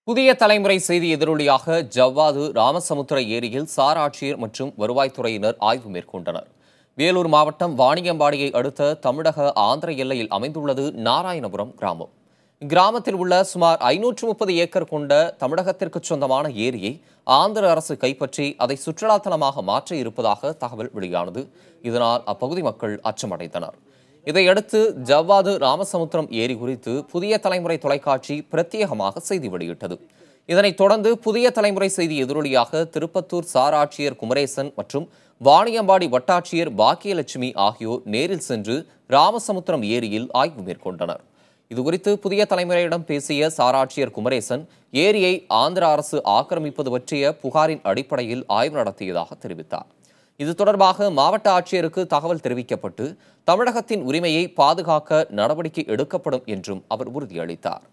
புதிய தலைமுறை செய்தி எதிரொலியாக ஜவ்வாது ராமசமுத்திர ஏரியில் சார் ஆட்சியர் மற்றும் வருவாய்த்துறையினர் ஆய்வு மேற்கொண்டனர். வேலூர் மாவட்டம் வாணியம்பாடியை அடுத்த தமிழக ஆந்திர எல்லையில் அமைந்துள்ளது நாராயணபுரம் கிராமம். இக்கிராமத்தில் உள்ள சுமார் 530 ஏக்கர் கொண்ட தமிழகத்திற்கு சொந்தமான ஏரியை ஆந்திர அரசு கைப்பற்றி அதை சுற்றுலாத்தலமாக மாற்ற இருப்பதாக தகவல் வெளியானது. இதனால் அப்பகுதி மக்கள் அச்சமடைந்தனர். இதையடுத்து ஜவ்வாது ராமசமுத்திரம் ஏரி குறித்து புதிய தலைமுறை தொலைக்காட்சி பிரத்யேகமாக செய்தி வெளியிட்டது. இதனைத் தொடர்ந்து புதிய தலைமுறை செய்தி எதிரொலியாக திருப்பத்தூர் சார் ஆட்சியர் குமரேசன் மற்றும் வாணியம்பாடி வட்டாட்சியர் பாக்கியலட்சுமி ஆகியோர் நேரில் சென்று ராமசமுத்திரம் ஏரியில் ஆய்வு மேற்கொண்டனர். இதுகுறித்து புதிய தலைமுறையிடம் பேசிய சார் ஆட்சியர் குமரேசன், ஏரியை ஆந்திர அரசு ஆக்கிரமிப்பது பற்றிய புகாரின் அடிப்படையில் ஆய்வு நடத்தியதாக தெரிவித்தார். இது தொடர்பாக மாவட்ட ஆட்சியருக்கு தகவல் தெரிவிக்கப்பட்டு தமிழகத்தின் உரிமையை பாதுகாக்க நடவடிக்கை எடுக்கப்படும் என்றும் அவர் உறுதியளித்தார்.